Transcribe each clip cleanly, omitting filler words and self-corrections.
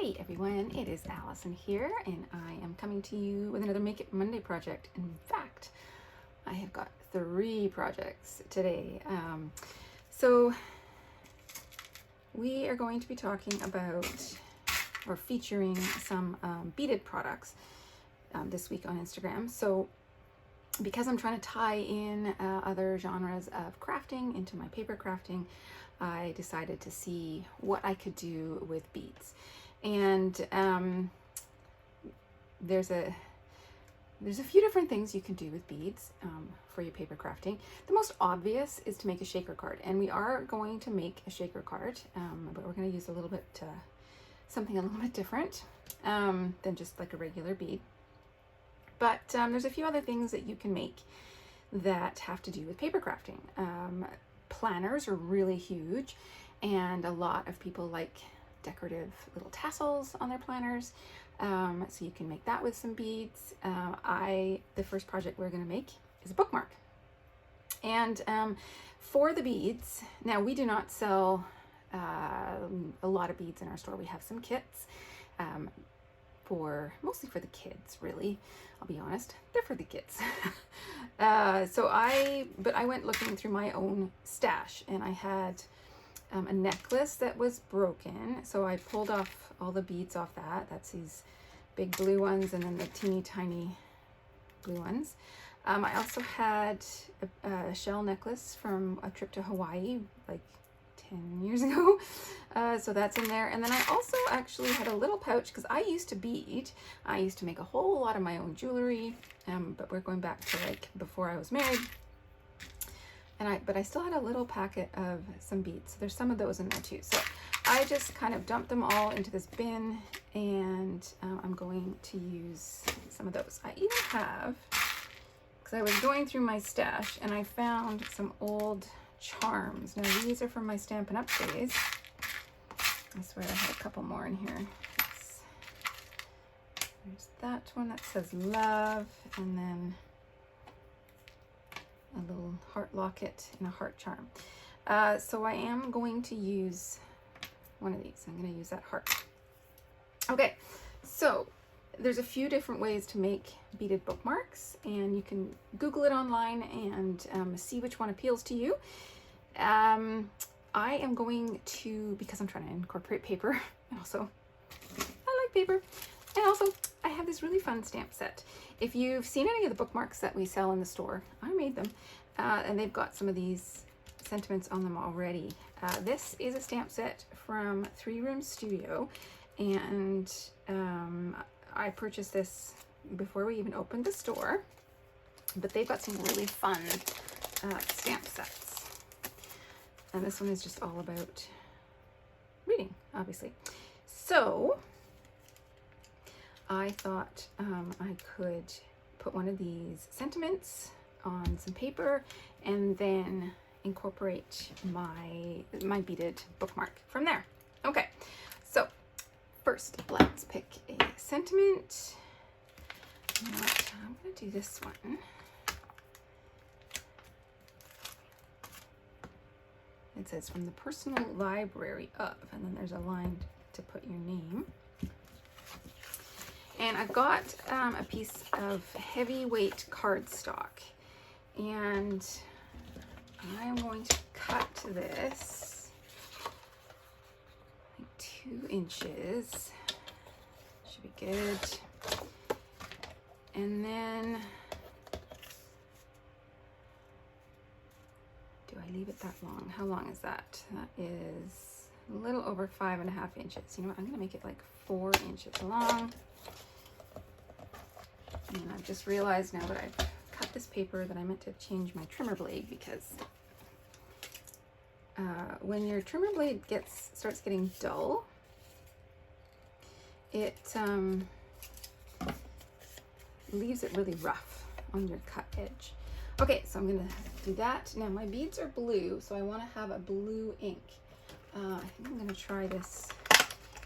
Hey everyone, it is Allison here, and I am coming to you with another Make It Monday project. In fact, I have got 3 projects today. So we are going to be talking about or featuring some beaded products this week on Instagram. So because I'm trying to tie in other genres of crafting into my paper crafting, I decided to see what I could do with beads. And there's a few different things you can do with beads for your paper crafting. The most obvious is to make a shaker card, and we are going to make a shaker card, but we're going to use a little bit something a little bit different than just like a regular bead. But there's a few other things that you can make that have to do with paper crafting. Planners are really huge, and a lot of people like decorative little tassels on their planners, so you can make that with some beads. The first project we're going to make is a bookmark, and for the beads, now we do not sell a lot of beads in our store. We have some kits mostly for the kids, really. I'll be honest, they're for the kids. But I went looking through my own stash, and I had a necklace that was broken, so I pulled off all the beads off that. That's these big blue ones, and then the teeny tiny blue ones. I also had a shell necklace from a trip to Hawaii like 10 years ago, so that's in there. And then I also actually had a little pouch because I used to bead. I used to make a whole lot of my own jewelry, but we're going back to like before I was married. But I still had a little packet of some beads. So there's some of those in there too. So I just kind of dumped them all into this bin, and I'm going to use some of those. I even have, because I was going through my stash and I found some old charms. Now these are from my Stampin' Up! Days. I swear I had a couple more in here. There's that one that says love, and then a little heart locket and a heart charm. So I am going to use one of these. I'm going to use that heart. Okay, so there's a few different ways to make beaded bookmarks, and you can Google it online and see which one appeals to you. I am going to, because I'm trying to incorporate paper, and also I like paper, and also I have this really fun stamp set. If you've seen any of the bookmarks that we sell in the store, I made them, and they've got some of these sentiments on them already. This is a stamp set from 3 Room Studio, and I purchased this before we even opened the store, but they've got some really fun stamp sets. And this one is just all about reading, obviously. So I thought I could put one of these sentiments on some paper and then incorporate my beaded bookmark from there. Okay, so first let's pick a sentiment. I'm going to do this one. It says from the personal library of, and then there's a line to put your name. And I've got a piece of heavyweight cardstock, and I'm going to cut this like 2 inches. Should be good. And then, do I leave it that long? How long is that? That is a little over 5.5 inches. You know what? I'm going to make it like 4 inches long. And I've just realized now that I've cut this paper that I meant to change my trimmer blade, because when your trimmer blade starts getting dull, it leaves it really rough on your cut edge. Okay, so I'm gonna do that. Now my beads are blue, so I want to have a blue ink. I think I'm gonna try this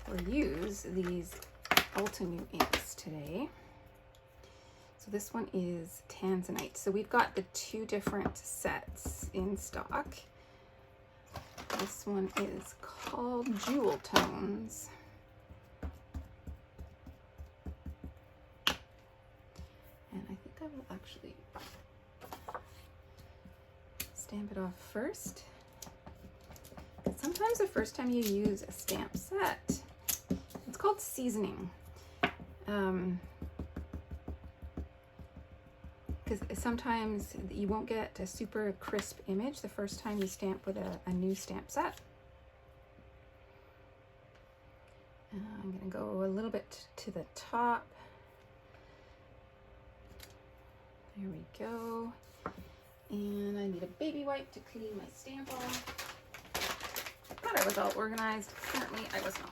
or use these Ultimate inks today. So this one is Tanzanite. So we've got the 2 different sets in stock. This one is called Jewel Tones. actually stamp it off first. Sometimes the first time you use a stamp set, it's called seasoning. Because sometimes you won't get a super crisp image the first time you stamp with a new stamp set. I'm going to go a little bit to the top. There we go. And I need a baby wipe to clean my stamp off. I thought I was all organized. Apparently I was not.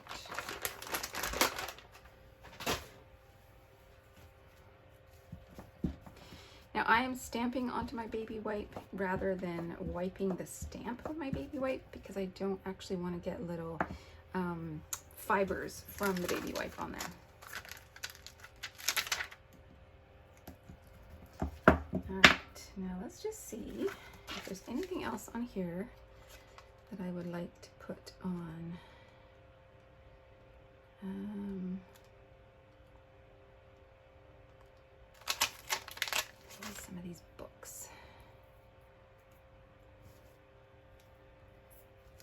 Now I am stamping onto my baby wipe rather than wiping the stamp with my baby wipe because I don't actually want to get little fibers from the baby wipe on there. Alright, now let's just see if there's anything else on here that I would like to put on. Some of these books.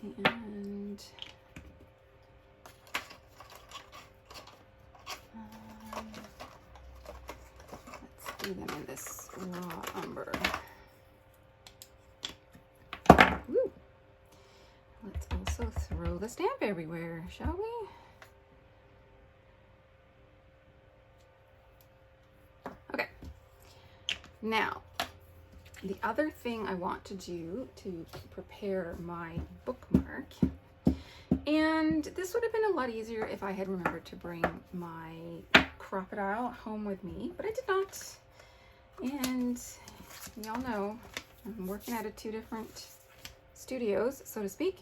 And let's do them in this raw umber. Woo. Let's also throw the stamp everywhere, shall we? Okay. Now, the other thing I want to do to prepare my bookmark, and this would have been a lot easier if I had remembered to bring my crocodile home with me, but I did not. And y'all know I'm working out of two different studios, so to speak.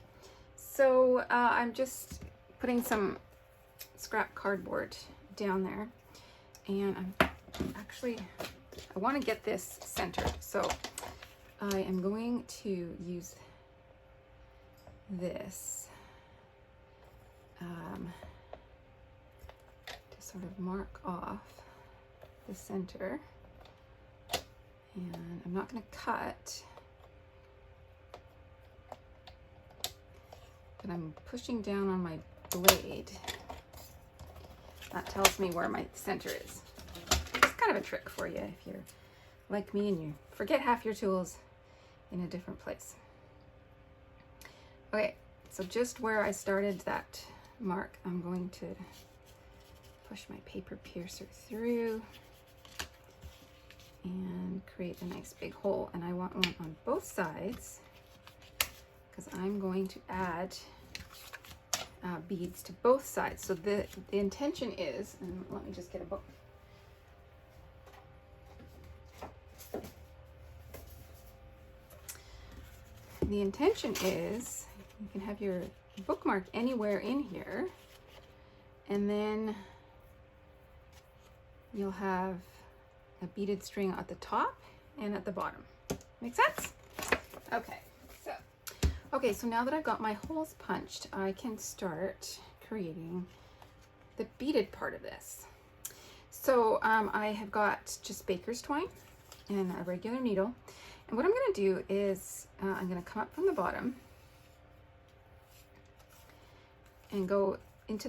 So I'm just putting some scrap cardboard down there, and I'm actually, I want to get this centered. So I am going to use this to sort of mark off the center. And I'm not going to cut, but I'm pushing down on my blade. That tells me where my center is. It's kind of a trick for you if you're like me and you forget half your tools in a different place. Okay, so just where I started that mark, I'm going to push my paper piercer through and create a nice big hole. And I want one on both sides because I'm going to add beads to both sides. So the intention is, and let me just get a book. The intention is you can have your bookmark anywhere in here, and then you'll have a beaded string at the top and at the bottom. Make sense? Okay, so now that I've got my holes punched, I can start creating the beaded part of this. So I have got just baker's twine and a regular needle. And what I'm going to do is I'm going to come up from the bottom and go into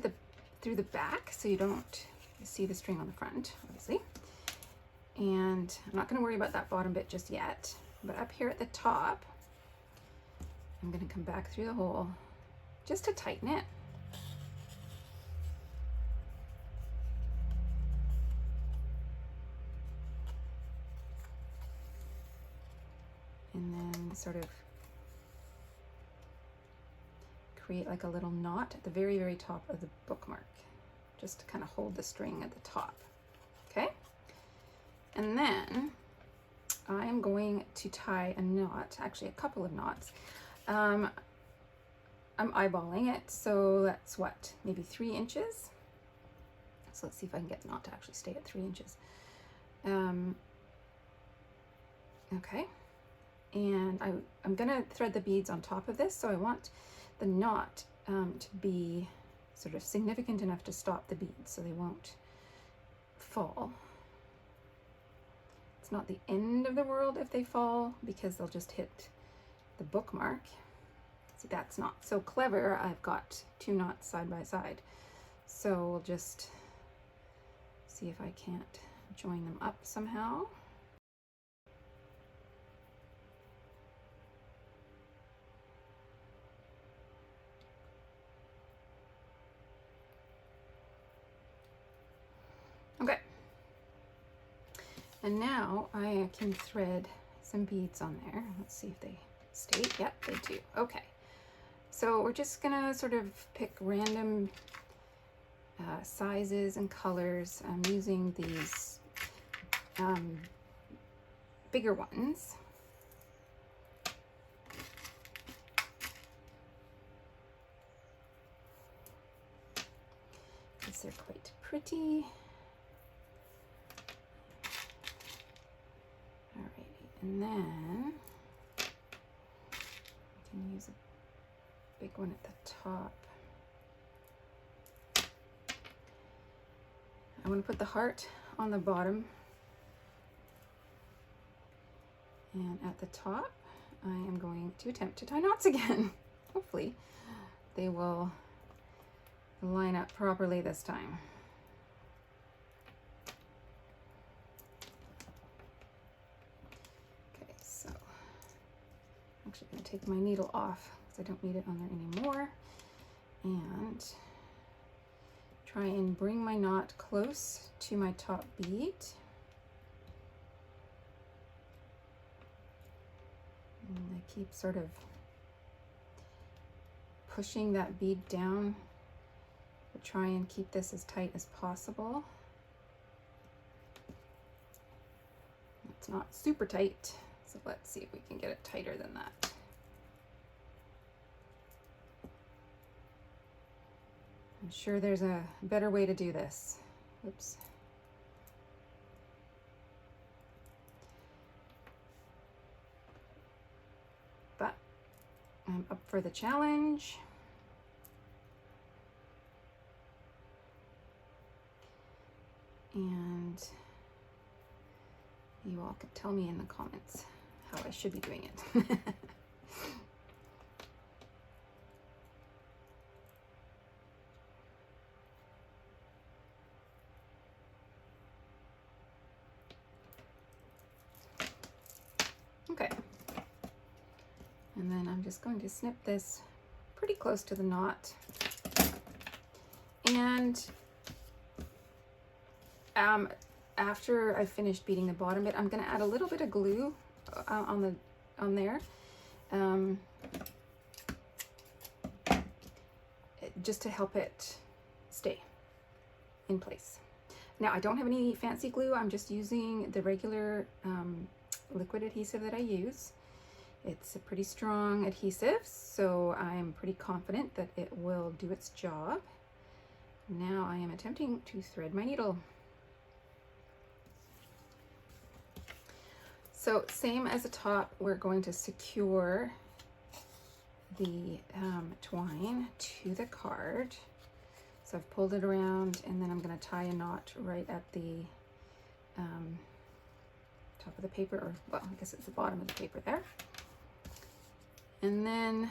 through the back so you don't see the string on the front, obviously. And I'm not going to worry about that bottom bit just yet, but up here at the top, I'm going to come back through the hole just to tighten it. And then sort of create like a little knot at the very, very top of the bookmark, just to kind of hold the string at the top. Okay? And then I'm going to tie a knot, actually a couple of knots. I'm eyeballing it, so that's what, maybe 3 inches. So let's see if I can get the knot to actually stay at 3 inches. Okay. And I'm gonna thread the beads on top of this, so I want the knot to be sort of significant enough to stop the beads so they won't fall. it's not the end of the world if they fall, because they'll just hit the bookmark. See, that's not so clever. I've got 2 knots side by side. So we'll just see if I can't join them up somehow. Okay. And now I can thread some beads on there. Let's see if they stay. Yep, they do. Okay. So we're just gonna sort of pick random sizes and colors. I'm using these bigger ones. Because they're quite pretty. Alrighty, and then I can use a big one at the top. I want to put the heart on the bottom, and at the top I am going to attempt to tie knots again. Hopefully they will line up properly this time. Okay, so I'm actually going to take my needle off because I don't need it on there anymore, and try and bring my knot close to my top bead. And I keep sort of pushing that bead down, but try and keep this as tight as possible. It's not super tight, so let's see if we can get it tighter than that. I'm sure there's a better way to do this. Oops. But I'm up for the challenge. And you all can tell me in the comments how I should be doing it. Okay, and then I'm just going to snip this pretty close to the knot, and after I've finished beading the bottom bit, I'm going to add a little bit of glue on there, just to help it stay in place. Now I don't have any fancy glue. I'm just using the regular liquid adhesive that I use. It's a pretty strong adhesive, so I'm pretty confident that it will do its job. Now I am attempting to thread my needle. So same as the top, we're going to secure the twine to the card. So I've pulled it around, and then I'm going to tie a knot right at the top of the paper, or well, I guess it's the bottom of the paper there. And then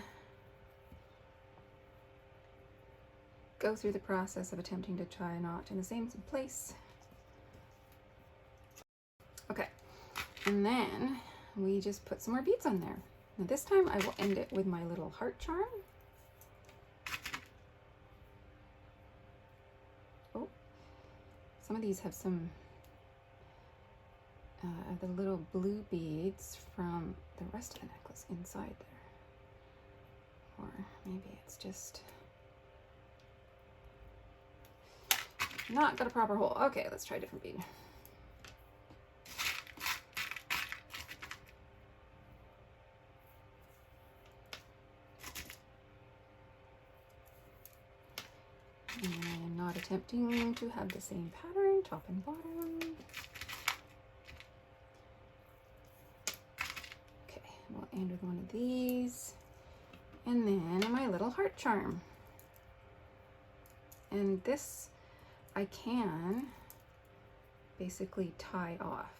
go through the process of attempting to tie a knot in the same place. Okay, and then we just put some more beads on there. Now this time I will end it with my little heart charm. Oh, some of these have some the little blue beads from the rest of the necklace inside there. Or maybe it's just not got a proper hole. Okay, let's try a different bead. And I am not attempting to have the same pattern, top and bottom. Okay, we'll end with one of these. And then my little heart charm. And this I can basically tie off.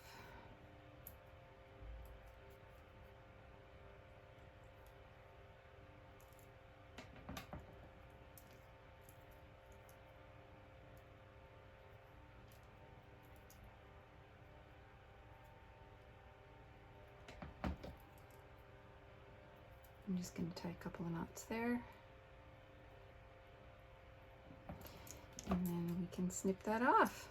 I'm just going to tie a couple of knots there. And then we can snip that off.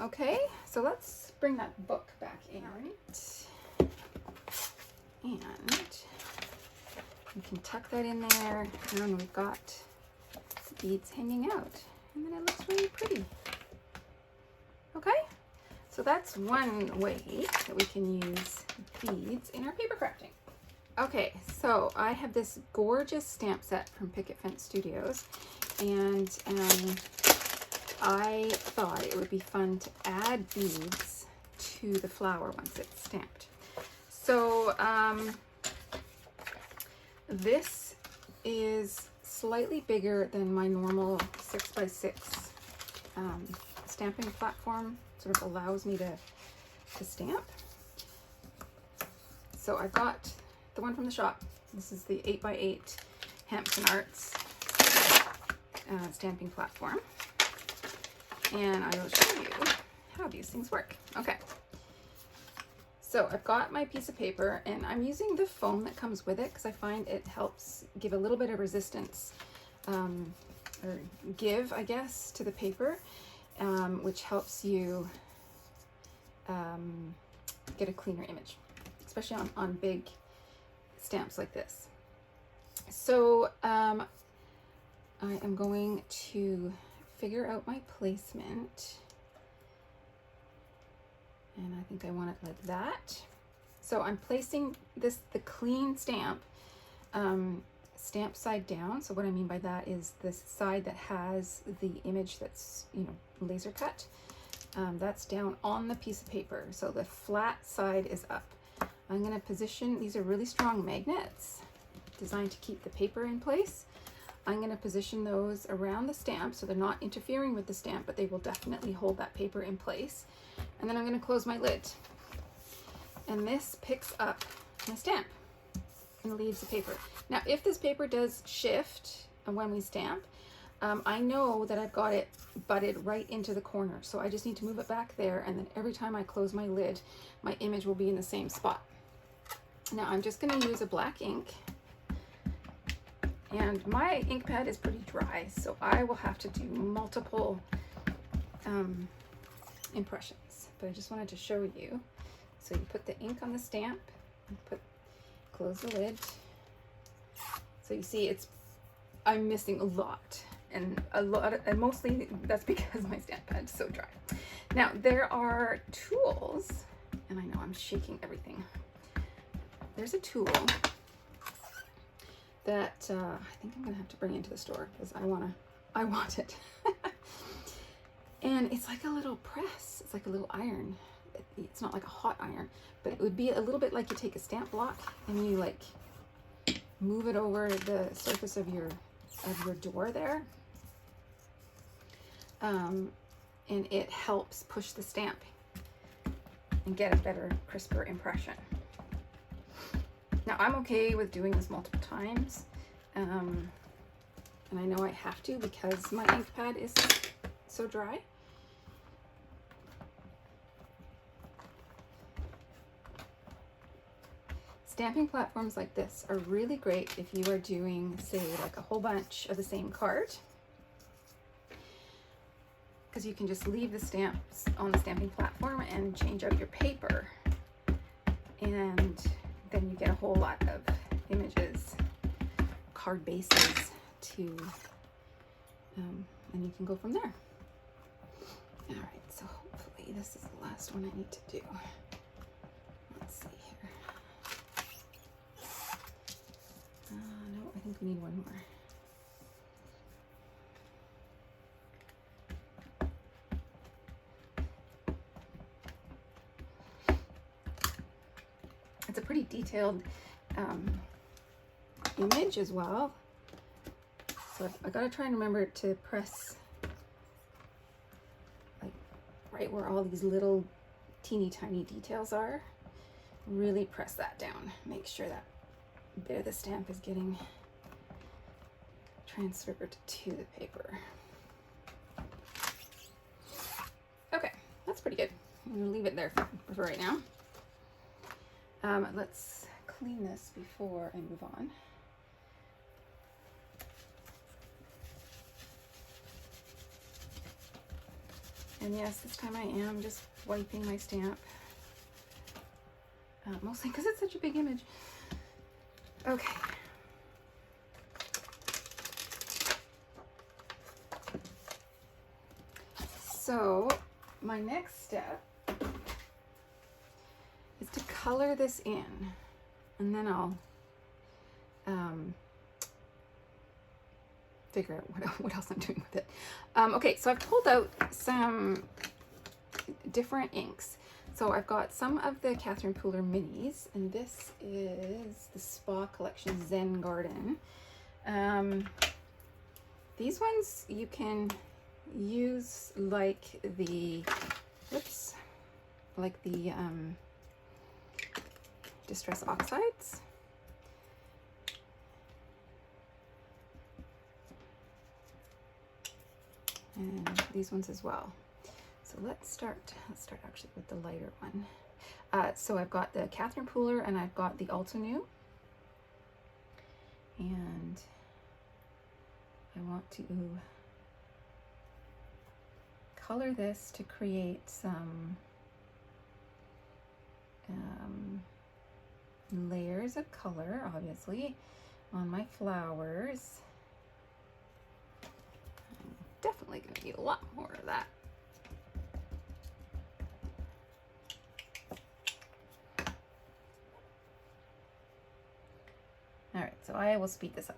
Okay, so let's bring that book back in. And we can tuck that in there, and we've got beads hanging out. And then it looks really pretty. Okay, so that's one way that we can use beads in our paper crafting. Okay, so I have this gorgeous stamp set from Picket Fence Studios, and I thought it would be fun to add beads to the flower once it's stamped. So this is slightly bigger than my normal 6x6 stamping platform. Sort of allows me to stamp. So I've got the one from the shop. This is the 8x8 Hampton Arts stamping platform. And I will show you how these things work. Okay. So I've got my piece of paper, and I'm using the foam that comes with it because I find it helps give a little bit of resistance, or give, I guess, to the paper, which helps you get a cleaner image, especially on big stamps like this. So I am going to figure out my placement, and I think I want it like that. So I'm placing the clean stamp stamp side down. So what I mean by that is this side that has the image that's, you know, laser cut, that's down on the piece of paper. So the flat side is up. I'm going to position, these are really strong magnets designed to keep the paper in place. I'm going to position those around the stamp so they're not interfering with the stamp, but they will definitely hold that paper in place. And then I'm going to close my lid. And this picks up my stamp and leaves the paper. Now, if this paper does shift when we stamp, I know that I've got it butted right into the corner. So I just need to move it back there, and then every time I close my lid, my image will be in the same spot. Now I'm just going to use a black ink. And my ink pad is pretty dry, so I will have to do multiple impressions. But I just wanted to show you. So you put the ink on the stamp, and close the lid. So you see, I'm missing a lot, and mostly that's because my stamp pad's so dry. Now there are tools, and I know I'm shaking everything. There's a tool that I think I'm gonna have to bring into the store because I want it. And it's like a little press. It's like a little iron. It's not like a hot iron, but it would be a little bit like you take a stamp block and you like move it over the surface of your door there, and it helps push the stamp and get a better, crisper impression. Now I'm okay with doing this multiple times, and I know I have to because my ink pad is so dry. Stamping platforms like this are really great if you are doing, say, like a whole bunch of the same card, because you can just leave the stamps on the stamping platform and change out your paper, and then you get a whole lot of images, card bases to, and you can go from there. All right, so hopefully this is the last one I need to do. Let's see here. No, I think we need one more. It's a pretty detailed image as well. So I gotta try and remember to press like right where all these little teeny tiny details are. Really press that down. Make sure that bit of the stamp is getting transferred to the paper. Okay, that's pretty good. I'm gonna leave it there for right now. Let's clean this before I move on. And yes, this time I am just wiping my stamp, mostly because it's such a big image. Okay. So my next step is to color this in, and then I'll figure out what else I'm doing with it. Okay, so I've pulled out some different inks. So I've got some of the Catherine Pooler minis, and this is the Spa Collection Zen Garden. These ones you can use like the, whoops, like the Distress Oxides. And these ones as well. So let's start actually with the lighter one. So I've got the Catherine Pooler and I've got the Alto New. And I want to color this to create some layers of color, obviously, on my flowers. I'm definitely going to need a lot more of that. All right, so I will speed this up.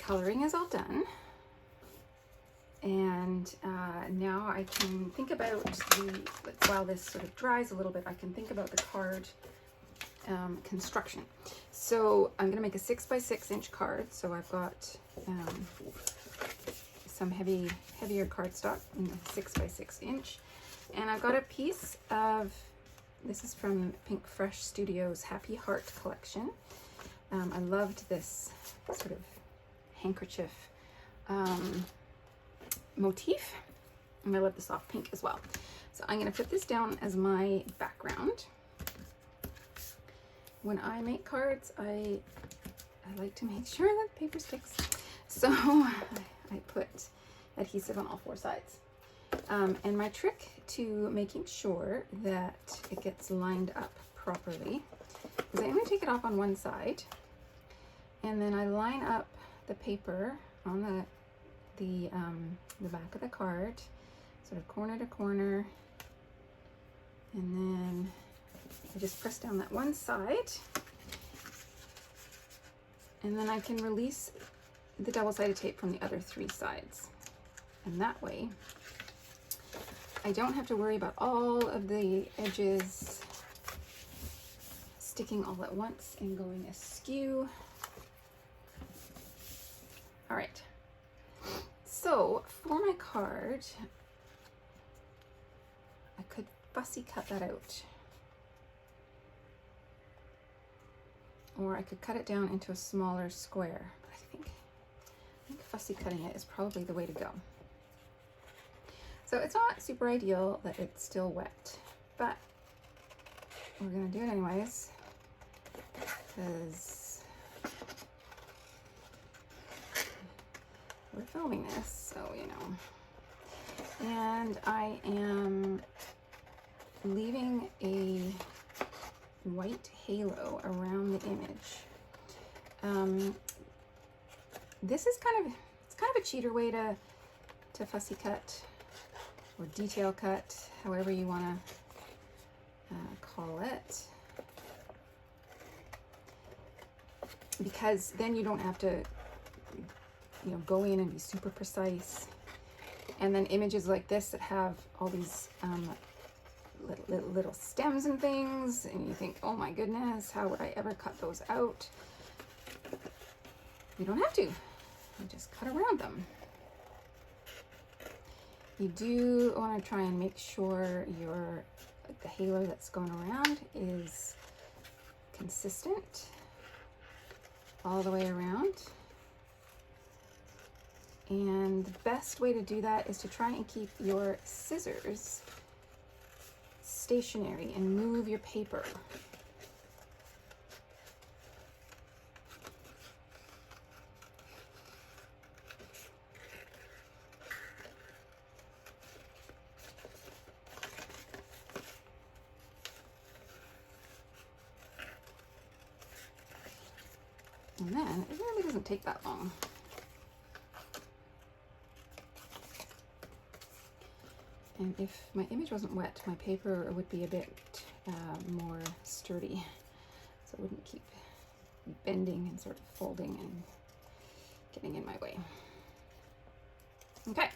Coloring is all done, and now I can think about while this sort of dries a little bit, I can think about the card construction. So I'm going to make a 6x6 inch card. So I've got some heavier cardstock in the 6x6 inch, and I've got a piece of, this is from Pink Fresh Studios Happy Heart collection. I loved this sort of handkerchief motif, and I love the soft pink as well. So I'm going to put this down as my background. When I make cards, I like to make sure that the paper sticks, so I put adhesive on all four sides. And my trick to making sure that it gets lined up properly is I only take it off on one side, and then I line up the paper on the back of the card, sort of corner to corner, and then I just press down that one side, and then I can release the double-sided tape from the other three sides, and that way I don't have to worry about all of the edges sticking all at once and going askew. All right, so for my card, I could fussy cut that out, or I could cut it down into a smaller square, but I think fussy cutting it is probably the way to go. So it's not super ideal that it's still wet, but we're gonna do it anyways, because we're filming this, so you know. And I am leaving a white halo around the image. This is kind of a cheater way to fussy cut or detail cut, however you want to call it, because then you don't have to, you know, go in and be super precise. And then images like this that have all these little stems and things, and you think, oh my goodness, how would I ever cut those out? You don't have to. You just cut around them. You do want to try and make sure the halo that's going around is consistent all the way around. And the best way to do that is to try and keep your scissors stationary and move your paper. And then it really doesn't take that long. And if my image wasn't wet, my paper would be a bit more sturdy, so it wouldn't keep bending and sort of folding and getting in my way. Okay,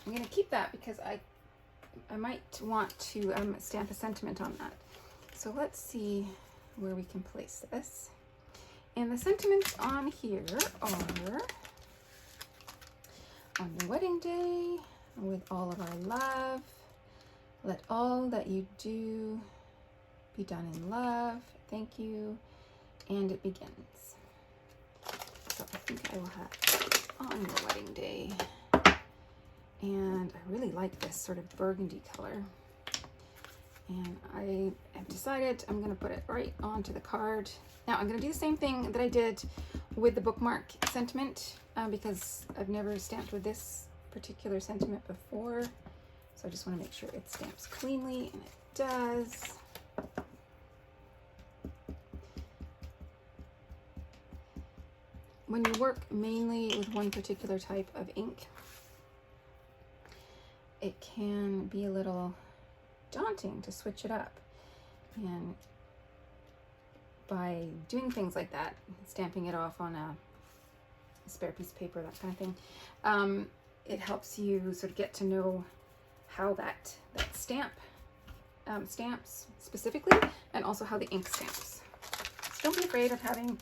I'm gonna keep that because I might want to stamp a sentiment on that. So let's see where we can place this. And the sentiments on here are, on your wedding day, with all of our love, let all that you do be done in love, thank you, and it begins. So I think I will have on your wedding day. And I really like this sort of burgundy color. And I have decided I'm going to put it right onto the card. Now I'm going to do the same thing that I did with the bookmark sentiment, because I've never stamped with this particular sentiment before. So I just want to make sure it stamps cleanly, and it does. When you work mainly with one particular type of ink, it can be a little daunting to switch it up. And by doing things like that, stamping it off on a spare piece of paper, that kind of thing, it helps you sort of get to know how that stamp stamps specifically, and also how the ink stamps. So don't be afraid of having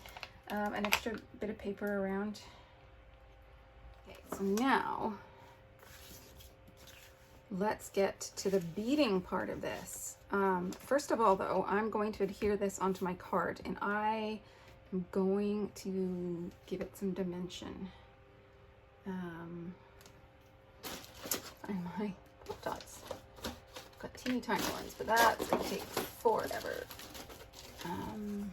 an extra bit of paper around. Okay, so now let's get to the beading part of this. First of all, though, I'm going to adhere this onto my card, and I am going to give it some dimension. Find my pop dots. I've got teeny tiny ones, but that's going to take forever. You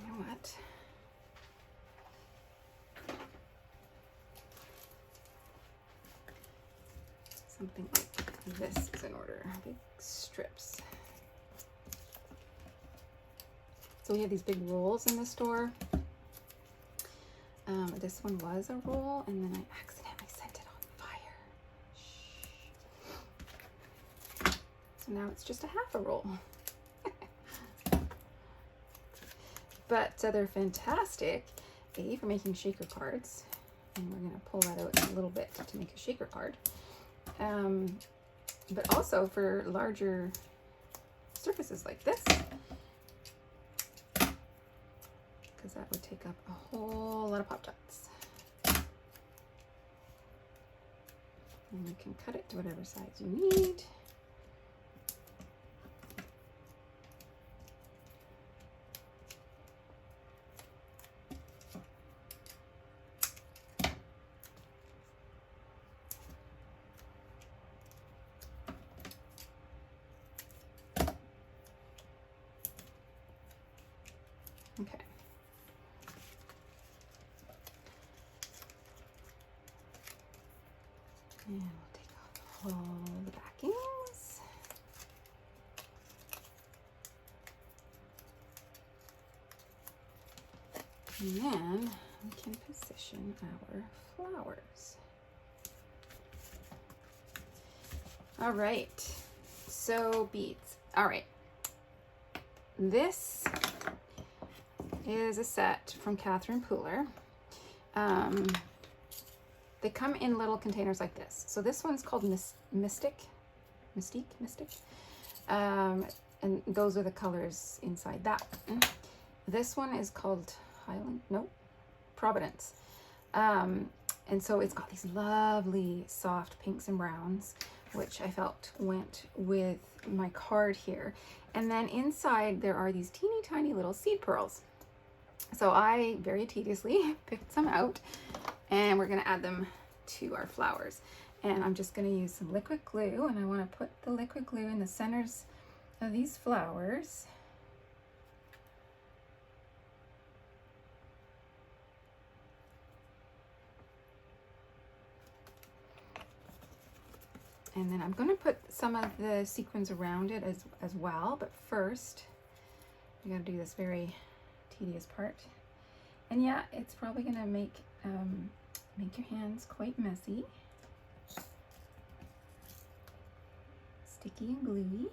know what? Something like this is in order. Big strips. So we have these big rolls in the store. This one was a roll, and then I accidentally set it on fire. Shh. So now it's just a half a roll. But they're fantastic, for making shaker cards. And we're going to pull that out in a little bit to make a shaker card. But also for larger surfaces like this, because that would take up a whole lot of pop dots. And you can cut it to whatever size you need. And we'll take off all the backings. And then we can position our flowers. All right, so beads. All right, this is a set from Catherine Pooler. They come in little containers like this. So this one's called Mystique. And those are the colors inside that one. This one is called Providence. And so it's got these lovely soft pinks and browns, which I felt went with my card here. And then inside there are these teeny tiny little seed pearls. So I very tediously picked some out, and we're gonna add them to our flowers. And I'm just gonna use some liquid glue, and I wanna put the liquid glue in the centers of these flowers. And then I'm gonna put some of the sequins around it as well, but first I gotta do this very tedious part. And yeah, it's probably gonna make your hands quite messy, sticky and gluey,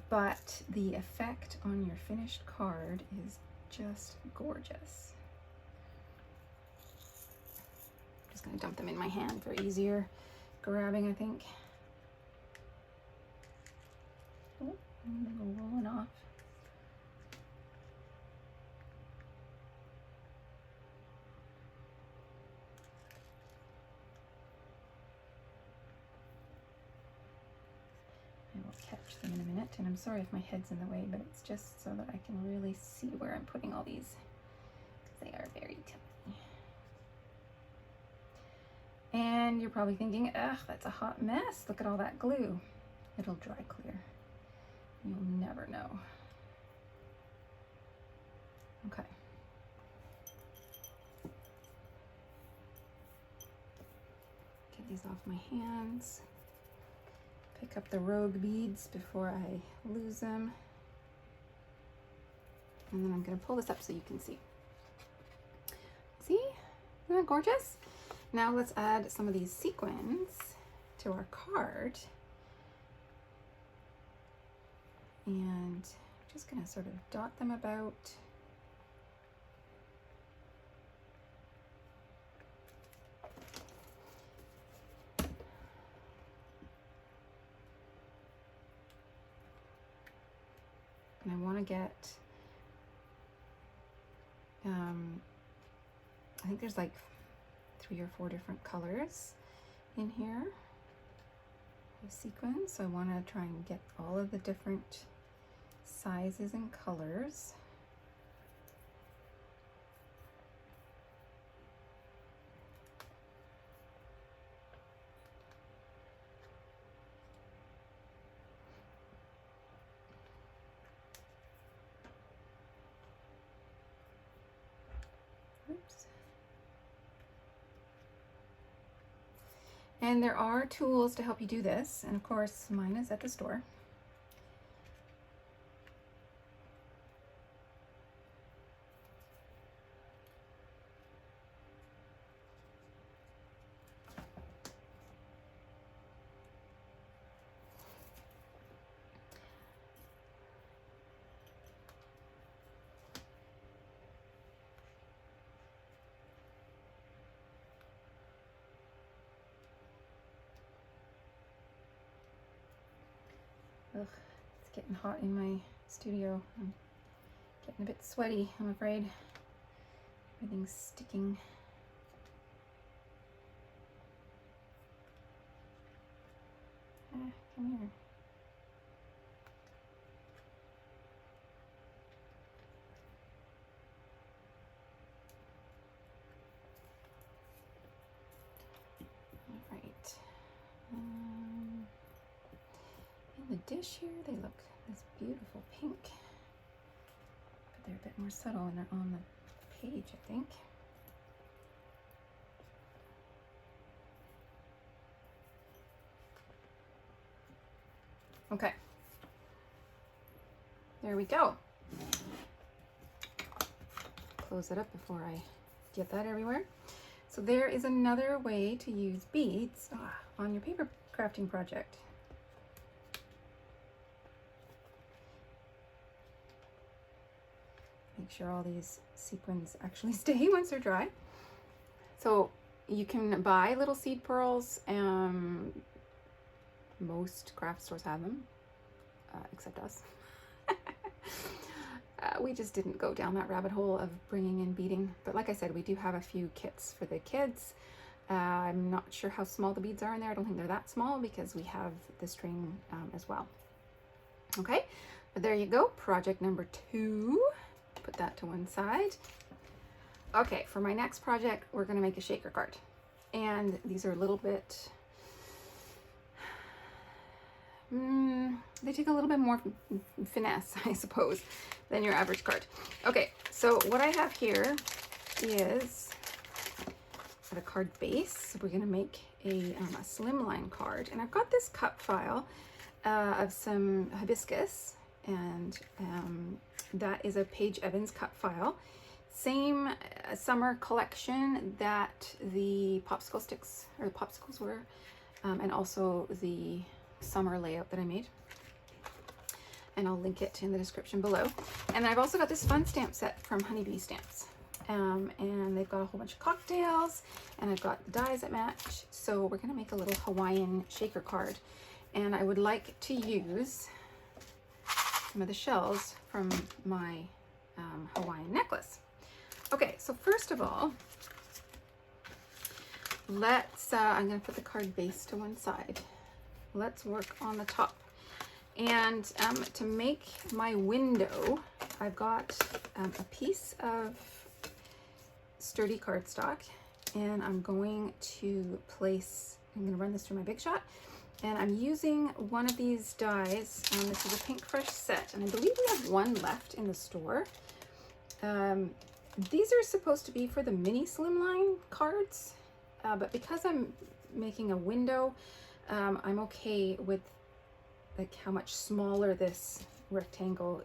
but the effect on your finished card is just gorgeous. Just gonna dump them in my hand for easier grabbing, I think. Oh, I'm gonna go rolling off. I will catch them in a minute, and I'm sorry if my head's in the way, but it's just so that I can really see where I'm putting all these, because they are very tiny. And you're probably thinking, ugh, that's a hot mess. Look at all that glue. It'll dry clear. You'll never know. Okay. Get these off my hands. Pick up the rogue beads before I lose them. And then I'm gonna pull this up so you can see. See? Isn't that gorgeous? Now let's add some of these sequins to our card. And I'm just gonna sort of dot them about. And I want to get, I think there's like 3 or 4 different colors in here of sequins. So I want to try and get all of the different sizes and colors. Oops. And there are tools to help you do this, and of course mine is at the store. Ugh, it's getting hot in my studio. I'm getting a bit sweaty, I'm afraid. Everything's sticking. Come here. All right. In the dish here, they look this beautiful pink, but they're a bit more subtle when they're on the page, I think. Okay. There we go. Close it up before I get that everywhere. So there is another way to use beads on your paper crafting project. Make sure all these sequins actually stay once they're dry. So you can buy little seed pearls. Most craft stores have them, except us. We just didn't go down that rabbit hole of bringing in beading. But like I said, we do have a few kits for the kids. I'm not sure how small the beads are in there. I don't think they're that small because we have the string as well. Okay, but there you go. Project number 2. Put that to one side. Okay, for my next project, we're going to make a shaker card. And these are a little bit... they take a little bit more finesse, I suppose, than your average card. Okay, so what I have here is the card base. We're going to make a slimline card, and I've got this cut file of some hibiscus, and that is a Paige Evans cut file. Same summer collection that the popsicle sticks or the popsicles were, and also the summer layout that I made, and I'll link it in the description below. And I've also got this fun stamp set from Honeybee Stamps, and they've got a whole bunch of cocktails, and I've got dies that match. So we're going to make a little Hawaiian shaker card, and I would like to use some of the shells from my Hawaiian necklace. Okay, so first of all, let's I'm going to put the card base to one side. Let's work on the top. And to make my window, I've got a piece of sturdy cardstock, and I'm going to run this through my Big Shot, and I'm using one of these dies. This is a Pink Fresh set, and I believe we have one left in the store. These are supposed to be for the mini slimline cards, but because I'm making a window, I'm okay with like how much smaller this rectangle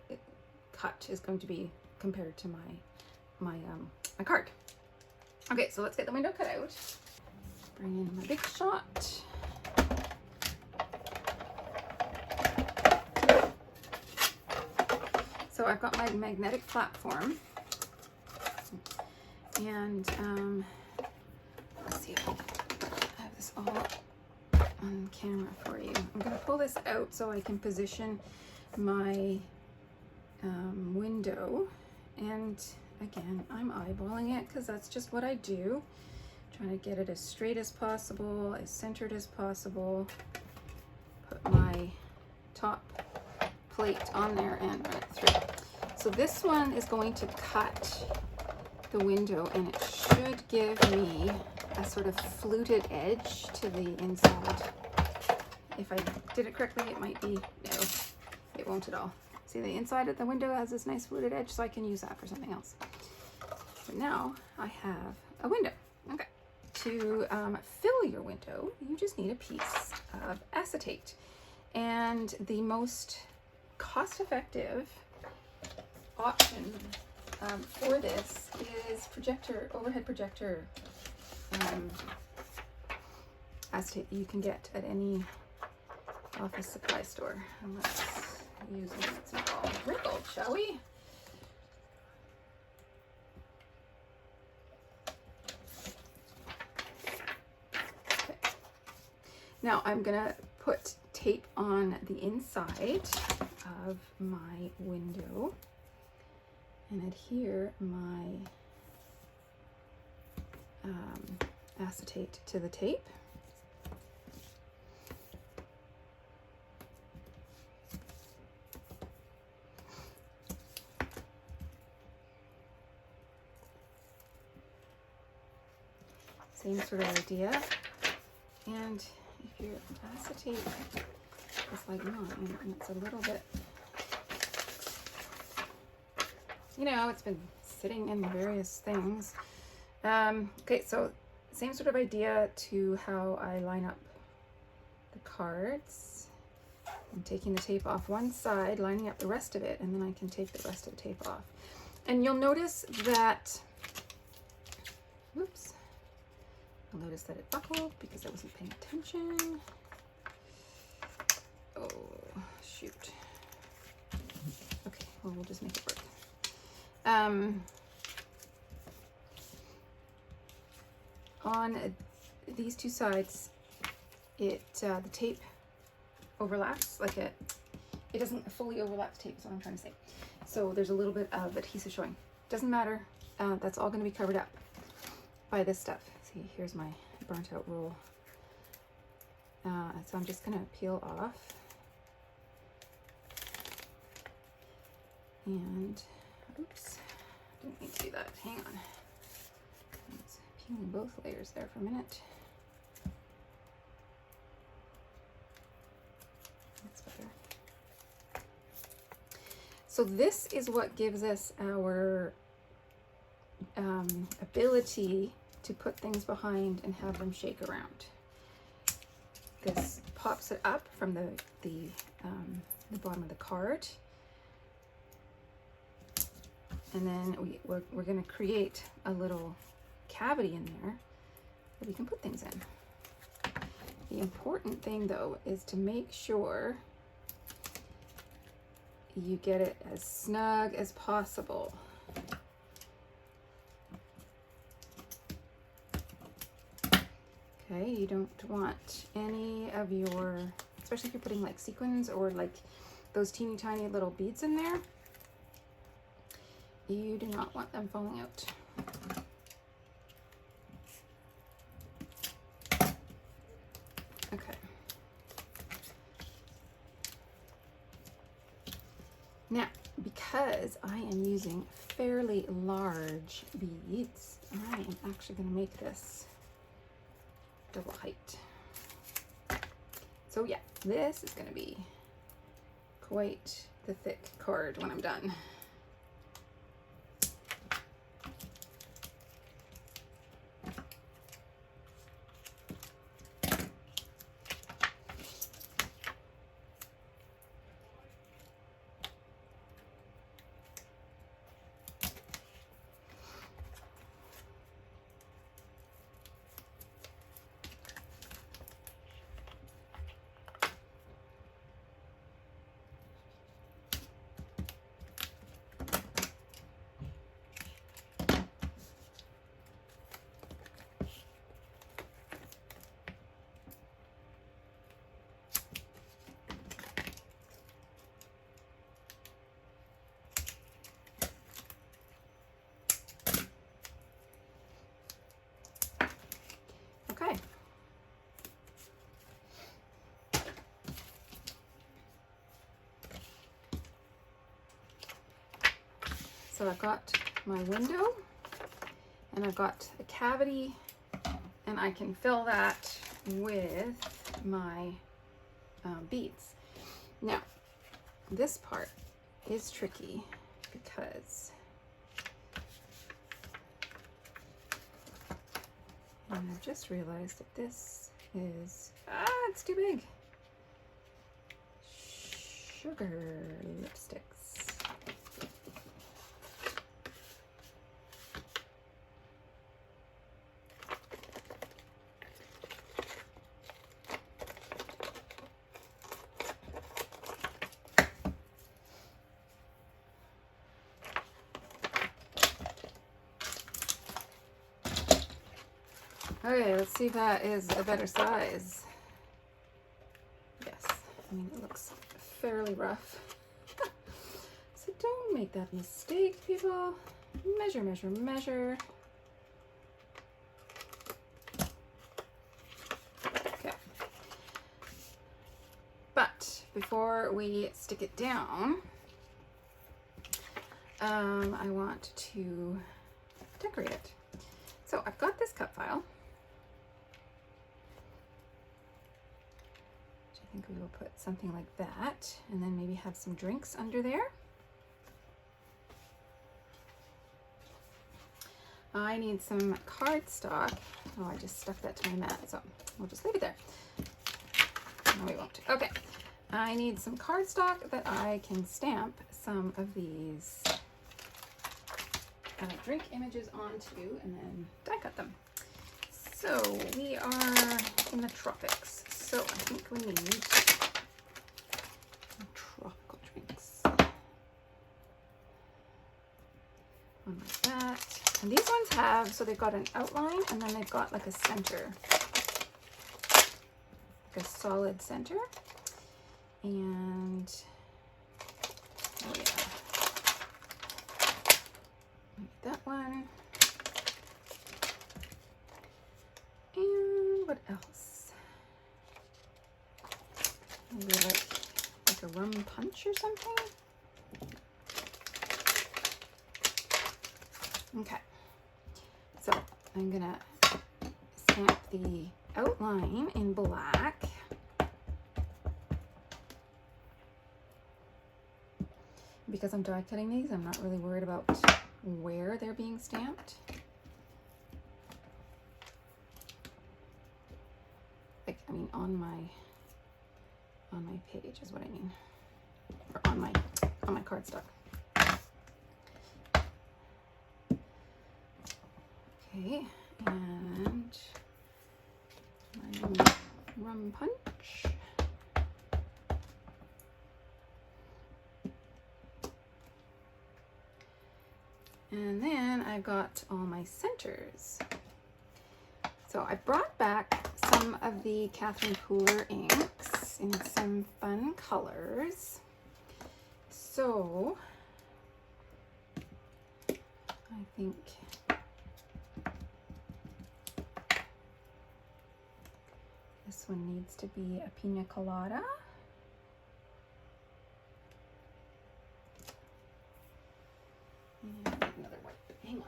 cut is going to be compared to my card. Okay, so let's get the window cut out. Bring in my Big Shot. So I've got my magnetic platform, and let's see if I have this all on camera for you. I'm going to pull this out so I can position my window, and again, I'm eyeballing it because that's just what I do, trying to get it as straight as possible, as centered as possible. Put my top plate on there and run it through. So this one is going to cut the window, and it should give me a sort of fluted edge to the inside. If I did it correctly, it might be, no, it won't at all. See, the inside of the window has this nice fluted edge, so I can use that for something else. So now I have a window. Okay. To fill your window, you just need a piece of acetate. And the most cost-effective option for this is overhead projector acetate you can get at any office supply store. And let's use one that's not all wrinkled, shall we? Okay. Now I'm gonna put tape on the inside of my window and adhere my acetate to the tape. Same sort of idea. And if your acetate is like mine and it's a little bit, you know, it's been sitting in various things. Okay, so same sort of idea to how I line up the cards. I'm taking the tape off one side, lining up the rest of it, and then I can take the rest of the tape off. And you'll notice that, whoops, you'll notice that it buckled because I wasn't paying attention. Oh, shoot. Okay, well, we'll just make it work. On these two sides, the tape overlaps, like it doesn't fully overlap the tape, is what I'm trying to say. So there's a little bit of adhesive showing. Doesn't matter, that's all gonna be covered up by this stuff. See, here's my burnt out roll. So I'm just gonna peel off. And, oops, didn't mean to do that, hang on. I was peeling both layers there for a minute. That's better. So this is what gives us our ability to put things behind and have them shake around. This pops it up from the bottom of the card. And then we're going to create a little cavity in there that we can put things in. The important thing though is to make sure you get it as snug as possible. Okay, you don't want any of your, especially if you're putting like sequins or like those teeny tiny little beads in there, you do not want them falling out. Okay. Now, because I am using fairly large beads, I am actually going to make this double height. So yeah, this is going to be quite the thick card when I'm done. Okay. So I've got my window and I've got a cavity and I can fill that with my beads. Now, this part is tricky because and I've just realized that this is, it's too big. Sugar lipsticks. Okay, let's see if that is a better size. Yes, I mean, it looks fairly rough. So don't make that mistake, people. Measure, measure, measure. Okay. But before we stick it down, I want to decorate it. So I've got this cut file. I think we will put something like that and then maybe have some drinks under there. I need some cardstock. Oh, I just stuck that to my mat, so we'll just leave it there. No, we won't. Okay. I need some cardstock that I can stamp some of these drink images onto and then die cut them. So we are in the tropics, so I think we need tropical drinks. One like that. And these ones have, so they've got an outline and then they've got like a center, like a solid center. And oh yeah, that one. And what else? Maybe like a rum punch or something. Okay, so I'm gonna stamp the outline in black. Because I'm die cutting these, I'm not really worried about where they're being stamped. Like, I mean, on my page is what I mean, or on my cardstock. Okay, and my rum punch. And then I've got all my centers. So I brought back some of the Catherine Pooler inks in some fun colors. So I think this one needs to be a pina colada. And another white, hang on.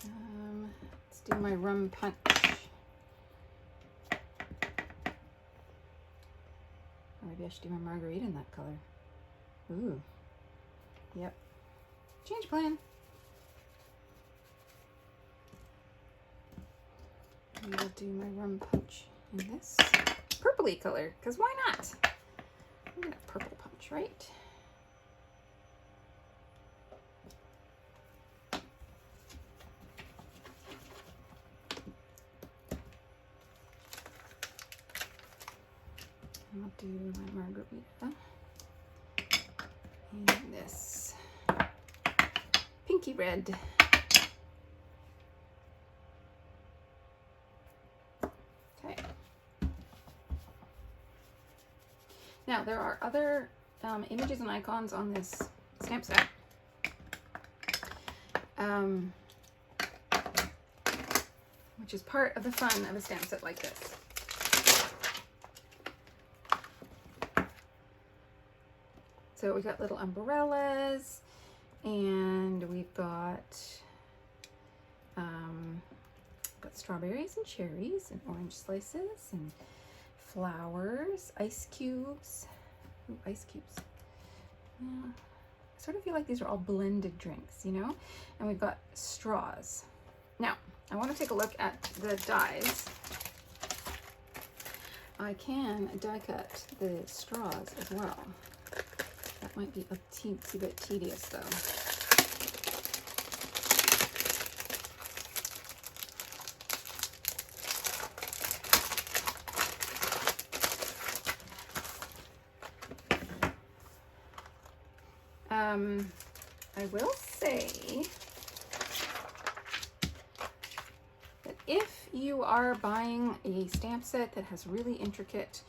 And let's do my rum punch. Or maybe I should do my margarita in that color. Ooh. Yep. Change plan. And I'll do my rum punch in this purpley color, because why not? I'm gonna purple punch, right? I'll do my margarita in this pinky red. Okay. Now there are other images and icons on this stamp set. Which is part of the fun of a stamp set like this. So we've got little umbrellas, and we've got strawberries and cherries and orange slices and flowers, ice cubes. Ooh, ice cubes. I sort of feel like these are all blended drinks, you know? And we've got straws. Now, I want to take a look at the dies. I can die cut the straws as well. That might be a teensy bit tedious though. I will say that if you are buying a stamp set that has really intricate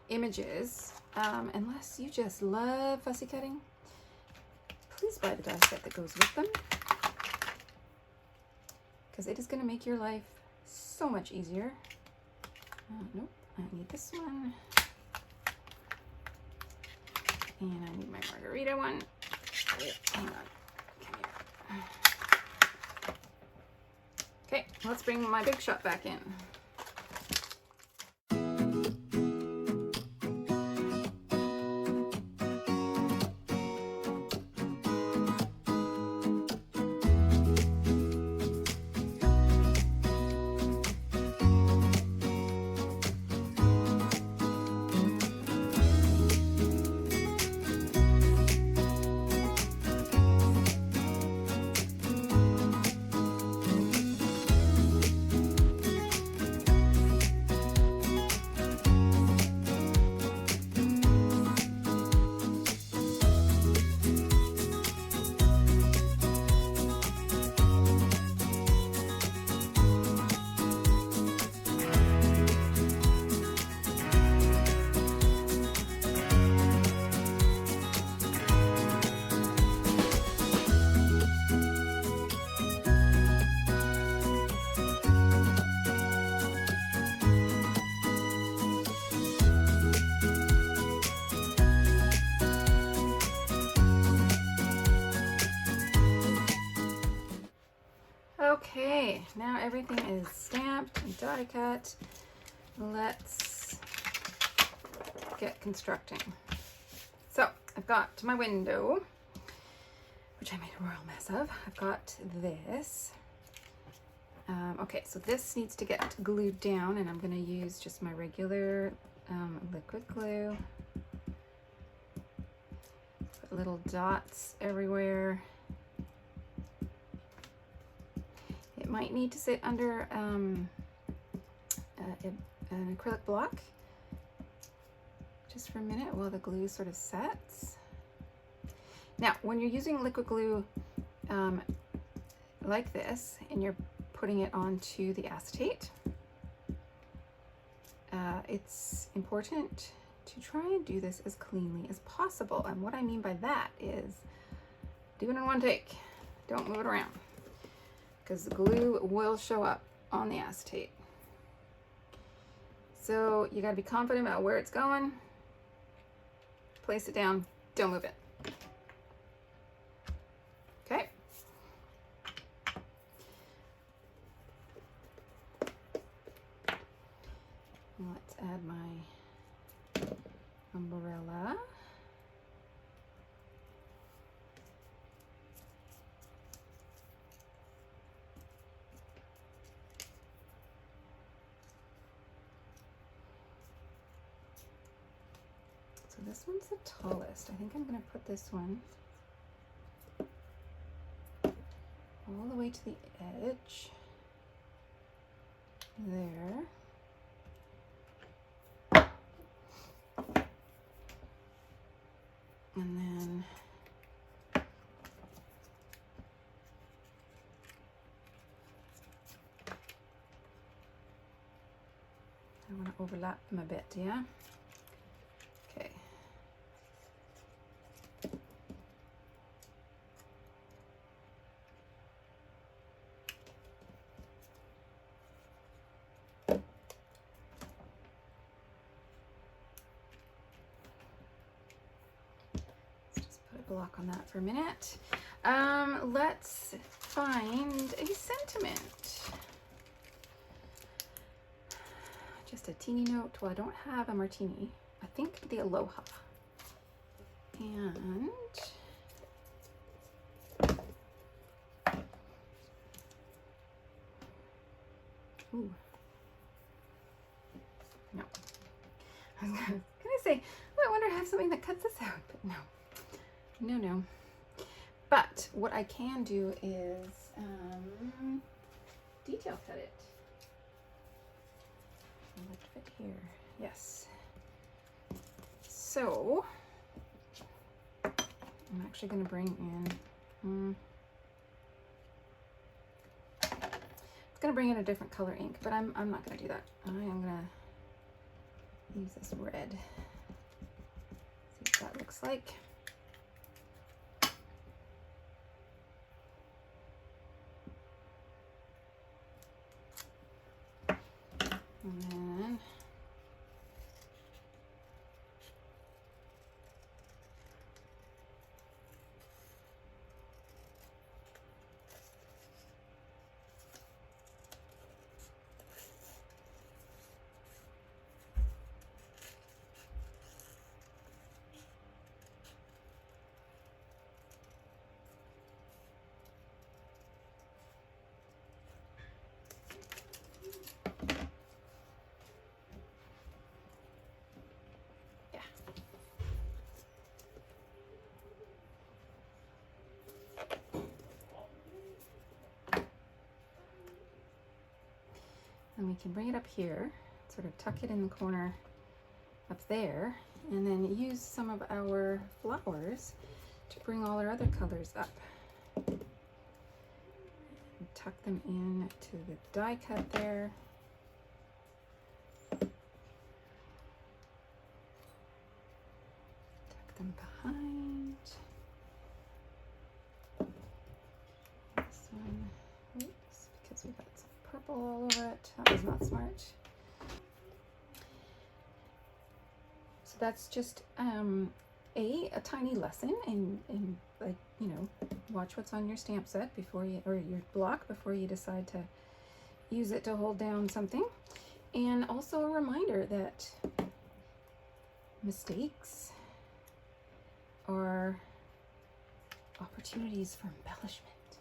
images, unless you just love fussy cutting, please buy the die set that goes with them, because it is going to make your life so much easier. Nope, I need this one, and I need my margarita one. Hang on, come here. Okay, let's bring my Big Shot back in. Okay, now everything is stamped and die cut. Let's get constructing. So I've got my window, which I made a royal mess of. I've got this. Okay, so this needs to get glued down, and I'm going to use just my regular liquid glue. Put little dots everywhere. It might need to sit under an acrylic block just for a minute while the glue sort of sets. Now, when you're using liquid glue like this and you're putting it onto the acetate, it's important to try and do this as cleanly as possible. And what I mean by that is do it in one take. Don't move it around, because the glue will show up on the acetate. So you gotta be confident about where it's going. Place it down, don't move it. Okay. Let's add my umbrella. So this one's the tallest. I think I'm going to put this one all the way to the edge. There. And then I want to overlap them a bit, yeah? Okay. Block on that for a minute. Let's find a sentiment. Just a teeny note. Well, I don't have a martini. I think the aloha. And ooh. No. I was gonna say, oh, I wonder if I have something that cuts this out, but no. No. But what I can do is detail cut it. Let it fit here. Yes. So I'm actually going to bring in. It's going to bring in a different color ink, but I'm not going to do that. I am going to use this red. See what that looks like. And then and we can bring it up here, sort of tuck it in the corner up there, and then use some of our flowers to bring all our other colors up. And tuck them in to the die cut there. Tuck them behind. This one, oops, because we got some purple all over it. That was not smart. So that's just a tiny lesson in like, you know, watch what's on your stamp set before you, or your block, before you decide to use it to hold down something. And also a reminder that mistakes are opportunities for embellishment,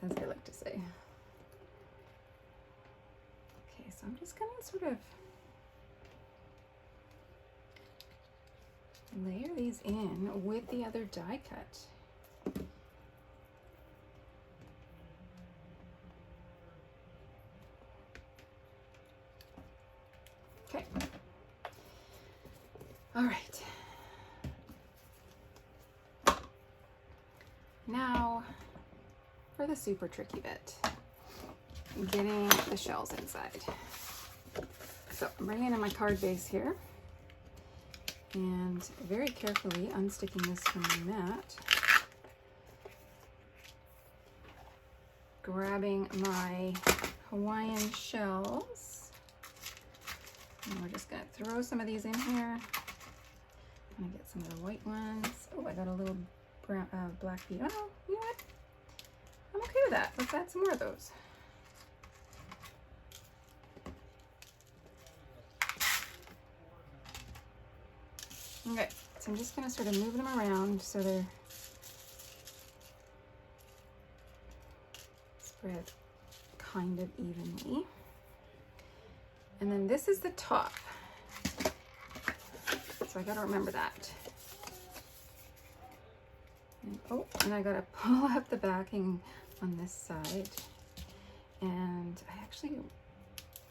as I like to say. Okay, so I'm just gonna sort of layer these in with the other die cut. Okay. All right. Now for the super tricky bit, getting the shells inside. So I'm bringing in my card base here and very carefully unsticking this from the mat. Grabbing my Hawaiian shells. And we're just gonna throw some of these in here. I'm gonna get some of the white ones. Oh, I got a little brown, black bead. Oh, you know what? I'm okay with that. Let's add some more of those. Okay, so I'm just gonna sort of move them around so they're spread kind of evenly. And then this is the top. So I gotta remember that. And, oh, and I gotta pull up the backing on this side. And I actually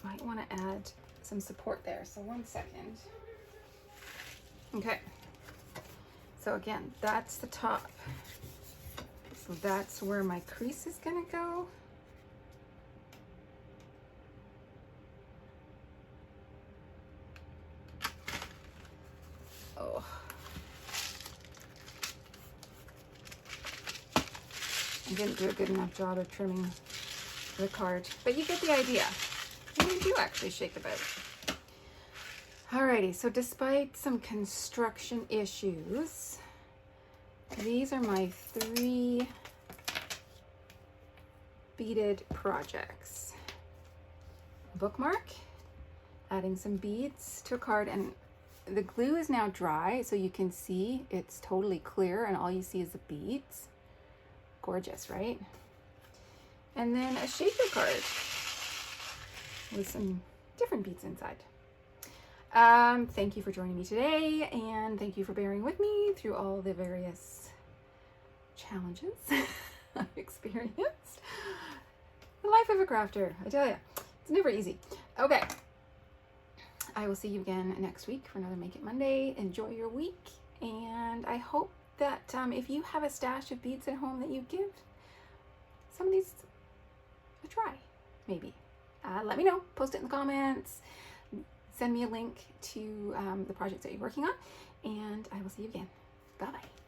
might wanna add some support there. So 1 second. Okay, so again, that's the top. So that's where my crease is gonna go. Oh. I didn't do a good enough job of trimming the card, but you get the idea. And you do actually shake about it. Alrighty, so despite some construction issues, these are my 3 beaded projects. Bookmark, adding some beads to a card, and the glue is now dry, so you can see it's totally clear and all you see is the beads. Gorgeous, right? And then a shaker card with some different beads inside. Thank you for joining me today, and thank you for bearing with me through all the various challenges I've experienced. The life of a crafter, I tell you, it's never easy. Okay, I will see you again next week for another Make It Monday. Enjoy your week, and I hope that if you have a stash of beads at home, that you give some of these a try, maybe. Let me know, post it in the comments. Send me a link to the projects that you're working on, and I will see you again. Bye-bye.